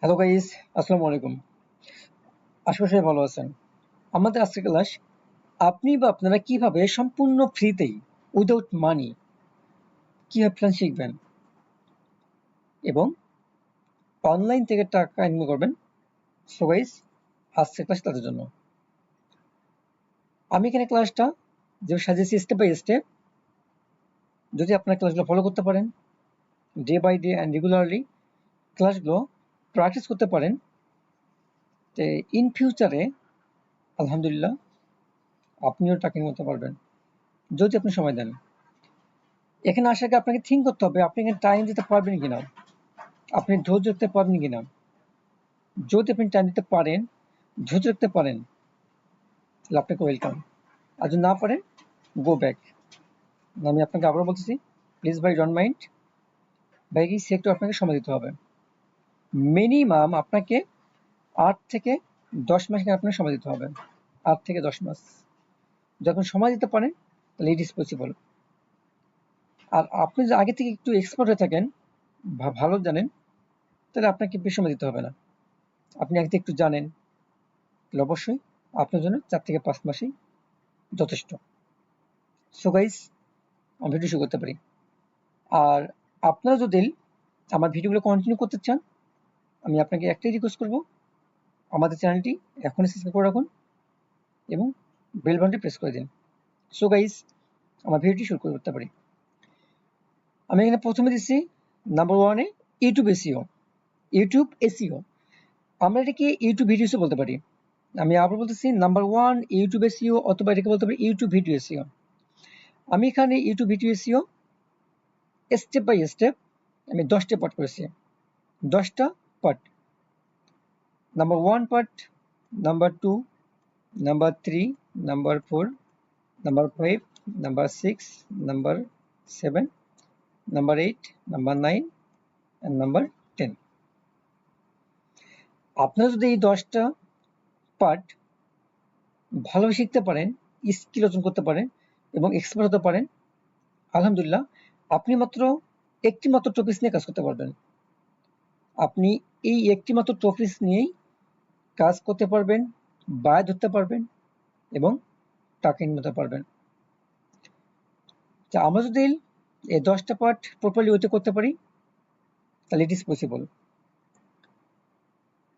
Hello guys, আসসালামু আলাইকুম। আশা করি সবাই ভালো আছেন। আমাদের আজকের ক্লাস, আপনি বা আপনারা কিভাবে সম্পূর্ণ ফ্রিতেই উইদাউট মানি কিভাবে প্ল্যান শিখবেন এবং অনলাইন থেকে টাকা ইনকাম করবেন। সো গাইস, আজকের ক্লাস তাদের জন্য। আমি এখানে ক্লাসটা যে সাজিয়েছি স্টেপ বাই স্টেপ, যদি আপনারা ক্লাসগুলো ফলো করতে পারেন day by day and regularly ক্লাসগুলো প্র্যাকটিস করতে পারেন, তো ইন ফিউচারে আলহামদুলিল্লাহ আপনিও টাকা ইনকাম করতে পারবেন যদি আপনি সময় দেন। এখানে আসার আগে আপনাকে থিঙ্ক করতে হবে আপনি এখানে টাইম দিতে পারবেন কিনা, আপনি ধৈর্য রাখতে পারবেন কিনা। যদি আপনি টাইম দিতে পারেন, ধৈর্য রাখতে পারেন, তাহলে আপনাকে ওয়েলকাম। আর যদি না পারেন, গো ব্যাক। আমি আপনাকে আবারও বলতেছি, প্লিজ ভাই ডোন্ট মাইন্ড, ভাই এই সেক্টর আপনাকে সময় দিতে হবে। মিনিমাম আপনাকে 8 থেকে 10 মাস আপনাকে সময় দিতে হবে। 8 থেকে 10 মাস যখন সময় দিতে পারেন, তাহলে ইট ইজ পসিবল। আর আপনি যদি আগে থেকে একটু এক্সপার্ট হয়ে থাকেন, ভালো জানেন, তাহলে আপনাকে বেশি সময় দিতে হবে না। আপনি আগে থেকে একটু জানেন, তাহলে অবশ্যই আপনার জন্য 4 থেকে 5 মাসই যথেষ্ট। সো গাইস, আমি ভিডিও শুরু করতে পারি। আর আপনারা যদি আমার ভিডিওগুলো কন্টিনিউ করতে চান, আমি আপনাকে একটাই রিকোয়েস্ট করব, আমাদের চ্যানেলটি এখনই সাবস্ক্রাইব করে রাখুন এবং বেল বাটনটি প্রেস করে দিন। সো গাইস, আমার ভিডিওটি শুরু করতে পারি। আমি এখানে প্রথমে দিচ্ছি নাম্বার 1-এ ইউটিউব এসইও। ইউটিউব এসইও আমরা এটাকে ইউটিউব ভিডিওসও বলতে পারি। আমি আবার বলতেছি, নাম্বার 1 ইউটিউব এসইও, অথবা এটাকে বলতে পারি ইউটিউব ভিডিও এসইও। আমি এখানে YouTube video SEO step by step আমি 10টা পার্ট করেছি। 10টা part, number 1 part, number 2, number 3, number 4, number 5, number 6, number 7, number 8, number 9 and number 10। আপনারা যদি এই 10টা পার্ট ভালোভাবে শিখতে পারেন, স্কিল অর্জন করতে পারেন এবং এক্সপার্ট হতে পারেন, আলহামদুলিল্লাহ আপনি একটি মাত্র টপিকস নিয়ে কাজ করতে পারবেন। আপনি এই একটি মাত্র টপিকস নিয়েই কাজ করতে পারবেন, বায় ধরতে পারবেন এবং টাকা ইনকাম করতে পারবেন। আমরা যদি এই 10টা পার্ট প্রপারলি ওয়েতে করতে পারি, তাহলে ইট ইজ পসিবল।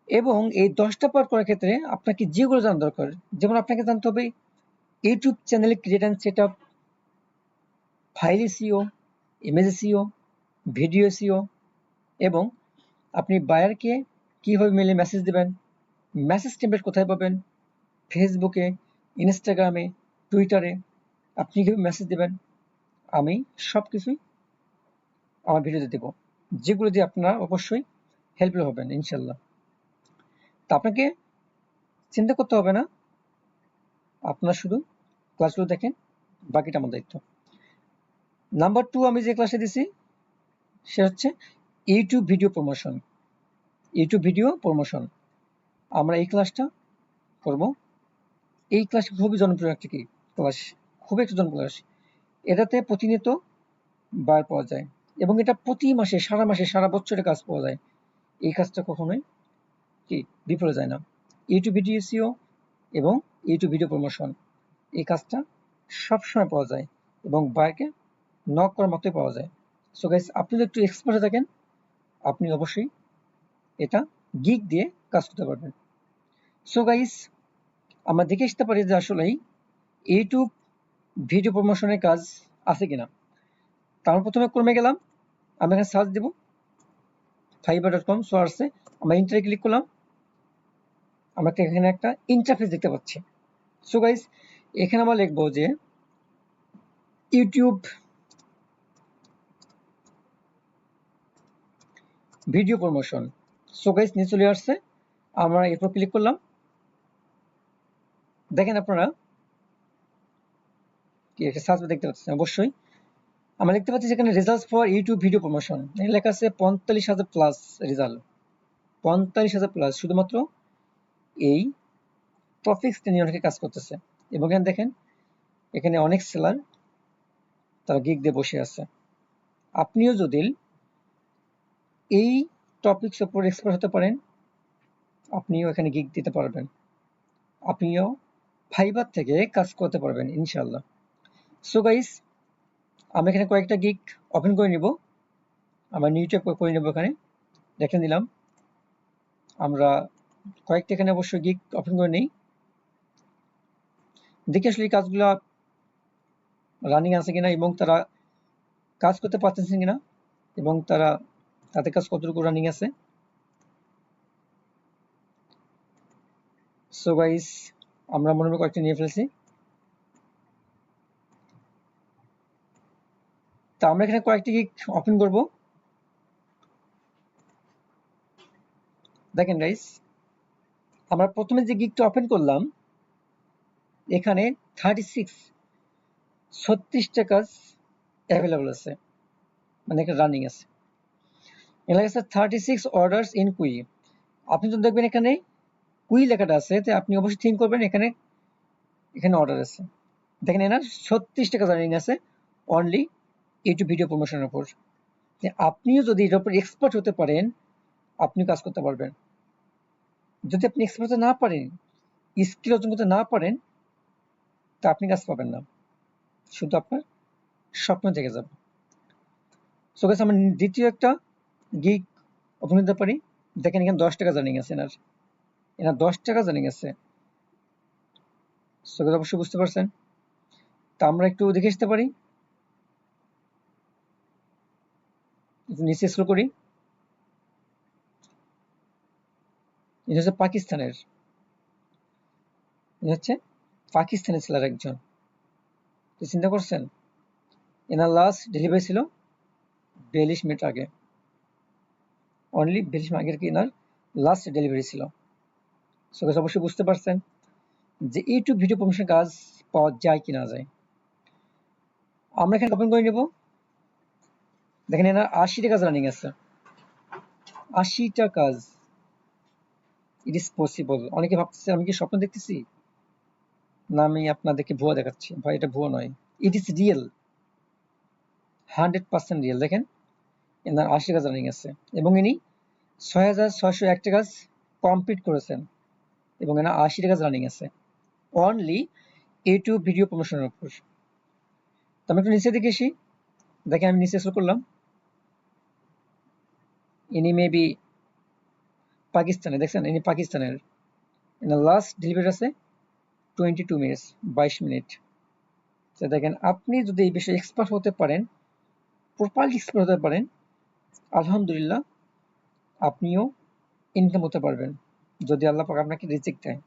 এবং এই 10টা পার্ট করার ক্ষেত্রে আপনাকে যেগুলো জানা দরকার, যেমন আপনাকে জানতে হবে ইউটিউব চ্যানেলে create and set up, file SEO, image SEO, video SEO, এবং আপনি বায়ারকে কিভাবে মেলে মেসেজ দেবেন, মেসেজ টেমপ্লেট কোথায় পাবেন, ফেসবুকে, ইনস্টাগ্রামে, টুইটারে আপনি কিভাবে মেসেজ দেবেন, আমি সব কিছুই আমার ভিডিওতে দেবো, যেগুলো দিয়ে আপনারা অবশ্যই হেল্পফুল হবেন ইনশাল্লাহ। তা আপনাকে চিন্তা করতে হবে না, আপনারা শুধু ক্লাসগুলো দেখেন, বাকিটা আমার দায়িত্ব। নাম্বার 2 আমি যে ক্লাসে দিছি সে হচ্ছে YouTube video promotion. YouTube video promotion আমরা এই ক্লাসটা করব। এই ক্লাস খুবই জনপ্রিয় একটা ক্লাস, খুবই একটা জনপ্রিয় ক্লাস। এটাতে প্রতিনিয়ত বার পাওয়া যায় এবং এটা প্রতি মাসে, সারা মাসে, সারা বছরে কাজ পাওয়া যায়। এই কাজটা কখনোই বিফলে যায় না। ইউটিউব ভিডিও এসইও এবং ইউটিউব ভিডিও প্রমোশন, এই কাজটা সবসময় পাওয়া যায় এবং বায়ারকে নক করার মতোই পাওয়া যায়। সো গাইস, আপনি যদি একটু এক্সপার্ট থাকেন, আপনি অবশ্যই এটা গিগ দিয়ে কাজ করতে পারবেন। সো গাইস, আমরা দেখে আসতে পারি যে আসলেই ইউটিউব ভিডিও প্রমোশনের কাজ আছে কিনা। তার প্রথমে ক্রমে গেলাম, আমি এখানে সার্চ দেব fiverr.com, সোয়ার্সে আমরা ইন্টারে ক্লিক করলাম, আমরা এখানে একটা ইন্টারফেস দেখতে পাচ্ছি। সো গাইস, এখানে আমরা লিখবো যে YouTube video promotion. So guys, নিচে চলে আসছে, আমরা এরপর ক্লিক করলাম। দেখেন আপনারা কি একটা সার্চ দেখতে পাচ্ছেন, অবশ্যই আমরা দেখতে পাচ্ছি যেখানে results for YouTube video promotion এখানে লেখা আছে 45,000 প্লাস রেজাল্ট, 45,000 প্লাস শুধুমাত্র এই টপিকস নিয়ে অনেকে কাজ করতেছে। এবং এখানে দেখেন, এখানে অনেক সেলার তারা গিগ দিয়ে বসে আছে। আপনিও যদি এই টপিকস উপর এক্সপার্ট হতে পারেন, আপনিও এখানে গিগ দিতে পারবেন, আপনিও ফাইবার থেকে কাজ করতে পারবেন ইনশাল্লাহ। সো গাইস, আমি এখানে কয়েকটা গিগ ওপেন করে নিব, আমার নিউ ট্যাব করে নেব, এখানে রেখে নিলাম। আমরা কয়েকটা এখানে অবশ্যই গিগ ওপেন করে নিই, দেখি আসলে এই কাজগুলো রানিং আছে কিনা এবং তারা কাজ করতে পারতেছেন কিনা এবং তারা তাদের কাজ কতটুকু রানিং আছে। সো গাইস, আমরা মনে হয় কয়েকটা নিয়ে ফেলছি। তা আমরা এখানে কয়েকটি গিগ ওপেন করব। দেখেন গাইস, আমরা প্রথমে যে গিগটা ওপেন করলাম এখানে 36টা কাজ অ্যাভেলেবল আছে, মানে এখানে রানিং আছে। এখানে আছে 36 অর্ডারস ইন কুই। আপনি যদি দেখবেন এখানে কুই লেখাটা আছে, তো আপনি অবশ্যই থিঙ্ক করবেন এখানে এখানে অর্ডার আছে। দেখেন এনার 36টা কাজ রানিং আছে অনলি ইউটিউব ভিডিও প্রমোশনের উপর। আপনিও যদি এর উপর এক্সপার্ট হতে পারেন, আপনি কাজ করতে পারবেন। যদি আপনি এক্সপার্ট হতে না পারেন, স্কিল অর্জন করতে না পারেন, তা আপনি কাজ পাবেন না, শুধু আপনার স্বপ্ন থেকে যাবে। সো গাইস, আমরা দ্বিতীয় একটা গিগ ওপেন করতে পারি। দেখেন এখানে 10 টাকা জার্নিং আছে, এনার 10 টাকা জার্নিং আছে। সো গাইস, অবশ্যই বুঝতে পারছেন। তা আমরা একটু দেখে আসতে পারি, একটু নিচে স্ক্রল করি। এটা হচ্ছে পাকিস্তানের, এটা হচ্ছে পাকিস্তানের ছেলের একজন। তো চিন্তা করছেন, এনার লাস্ট ডেলিভারি ছিল 42 মিনিট আগে, অনলি 42 মিনিট আগের কি এনার লাস্ট ডেলিভারি ছিল। সো গাইস, অবশ্যই বুঝতে পারছেন যে ইউটিউব ভিডিও প্রমোশন কাজ পাওয়া যায় কি না যায়। আমরা এখানে ওপেন করে নেব। দেখেন এনার 80টা কাজ রানিং আছে, 80টা কাজ। It is possible. অনেকে ভাবতেছে আমি কি স্বপ্ন দেখতেছি, না আমি আপনাদেরকে ভুয়া দেখাচ্ছি। ভাই, এটা ভুয়া নয়, ইট ইজ রিয়েল, 100% রিয়েল। দেখেন এনার 80 কাজ রানিং আছে এবং ইনি 6,601 কাজ কমপ্লিট করেছেন এবং এনার 80 কাজ রানিং আছে অনলি ইউটিউব ভিডিও প্রমোশনের উপর। তো আমি একটু নিচে দিকে আসি। দেখেন আমি নিচে স্ক্রল করলাম, ইনি মেবি পাকিস্তানে, দেখছেন ইনি পাকিস্তানের। এনার লাস্ট ডেলিভারি আছে 22 মিনিটস, 22 মিনিট। তো দেখেন আপনি যদি এই বিষয়ে এক্সপার্ট হতে পারেন, প্রপারলি এক্সপার্ট হতে পারেন, আলহামদুলিল্লাহ আপনিও ইনকাম হতে পারবেন যদি আল্লাহ পাক আপনাকে রিজিক দেয়।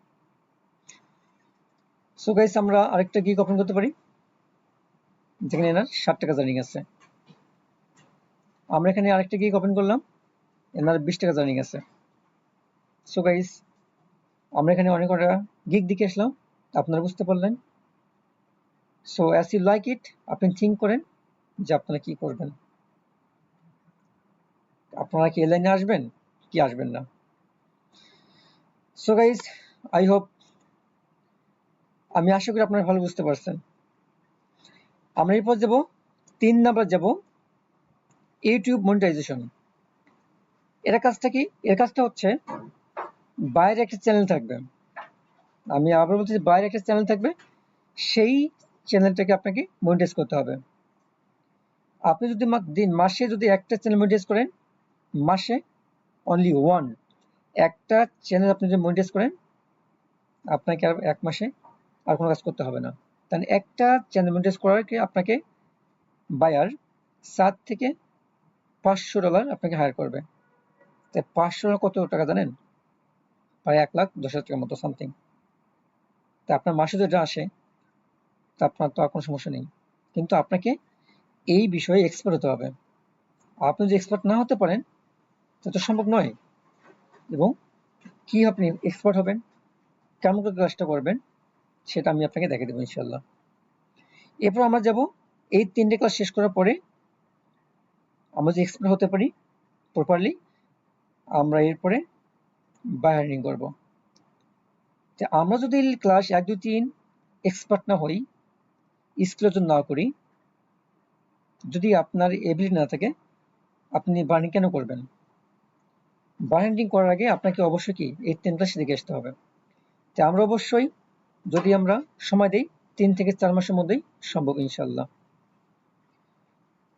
সো গাইস, আমরা আরেকটা গিগ ওপেন করতে পারি, যেখানে এনার 60 টাকা জার্নিং আছে। আমরা এখানে আরেকটা গিগ ওপেন করলাম, এনার 20 টাকা জার্নিং আছে। সো গাইস, আমরা এখানে অনেক কটা গিগ দেখে আসলাম, আপনারা বুঝতে পারলেন। So as you like it, আপনি থিঙ্ক করেন যে আপনারা কি করবেন, আপনারা কি এই লাইনে আসবেন কি আসবেন না। সো গাইস, আই হোপ, আমি আশা করি আপনারা ভালো বুঝতে পারছেন। আমরা এরপর যাব 3 নাম্বার, যাব ইউটিউব মনিটাইজেশন। এর কাজটা কি? এর কাজটা হচ্ছে বাইরে একটা চ্যানেল থাকবে, আমি আবার বলছি বাইরে একটা চ্যানেল থাকবে, সেই চ্যানেলটাকে আপনাকে মনিটাইজ করতে হবে। আপনি যদি মাসে যদি একটা চ্যানেল মনিটাইজ করেন, মাসে অনলি ওয়ান, একটা চ্যানেল আপনি যদি মনিটাইজ করেন, আপনাকে আর 1 মাসে আর কোনো কাজ করতে হবে না। তাহলে একটা চ্যানেল মনিটাইজ করার আপনাকে বায়ার $7 থেকে $500 আপনাকে হায়ার করবে। তাই $500 কত টাকা জানেন? প্রায় 1,10,000 টাকার মতো সামথিং। তা আপনার মাসে যেটা আসে, তা আপনার তো আর কোনো সমস্যা নেই, কিন্তু আপনাকে এই বিষয়ে এক্সপার্ট হতে হবে। আপনি যদি এক্সপার্ট না হতে পারেন, তা তো সম্ভব নয়। এবং কি আপনি এক্সপার্ট হবেন, কেমন করে কাজটা করবেন, সেটা আমি আপনাকে দেখে দেবো ইনশাল্লাহ। এরপর আমরা যাব, এই 3টে ক্লাস শেষ করার পরে আমরা যদি এক্সপার্ট হতে পারি প্রপারলি, আমরা এরপরে বাই আর্নিং করবো। আমরা যদি ক্লাস 1, 2, 3 এক্সপার্ট না হই, স্কিল অর্জন না করি, যদি আপনার এবিলিটি না থাকে, আপনি বার্নিং কেন করবেন? বাইন্ডিং করার আগে আপনাকে অবশ্যই কি এই 10 ক্লাস শিখে আসতে হবে। তো আমরা অবশ্যই যদি আমরা সময় দিই 3 থেকে 4 মাসের মধ্যেই সম্ভব ইনশাল্লাহ।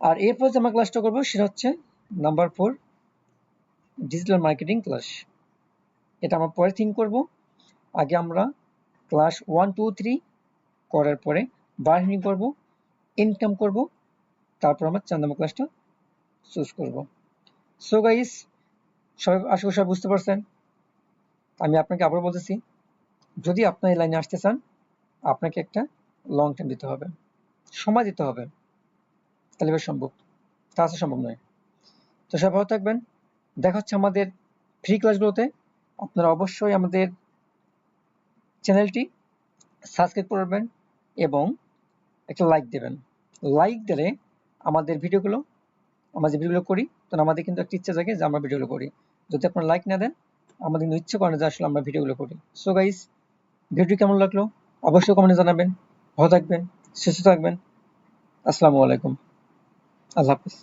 আর এরপর যে আমরা ক্লাসটা করবো সেটা হচ্ছে নাম্বার 4 ডিজিটাল মার্কেটিং ক্লাস। এটা আমরা পরে থিঙ্ক করব। আগে আমরা ক্লাস 1, 2, 3 করার পরে বার্গেনিং করব, ইনকাম করব, তারপর আমরা 4 নম্বর ক্লাসটা চুজ করব। সো গাইস, সবাই আশা করি সবাই বুঝতে পারছেন। আমি আপনাকে আবার বলতেছি, যদি আপনার এই লাইনে আসতে চান আপনাকে একটা লং টাইম দিতে হবে, সময় দিতে হবে, তাহলে এবার সম্ভব, তাছাড়া সম্ভব নয়। তো সবাই ভালো থাকবেন, দেখা হচ্ছে আমাদের ফ্রি ক্লাসগুলোতে। আপনারা অবশ্যই আমাদের চ্যানেলটি সাবস্ক্রাইব করবেন এবং একটা লাইক দেবেন। লাইক দিলে আমাদের ভিডিওগুলো, আমরা যে ভিডিওগুলো করি তখন আমাদের কিন্তু একটা ইচ্ছা জাগে যে আমরা ভিডিওগুলো করি। যদি আপনারা লাইক না দেন আমাদের কিন্তু ইচ্ছে করে না যে আসলে আমরা ভিডিওগুলো করি। সো গাইস, ভিডিওটি কেমন লাগলো অবশ্যই কমেন্টে জানাবেন। ভালো থাকবেন, সুস্থ থাকবেন। আসসালামু আলাইকুম, আল্লাহ হাফিজ।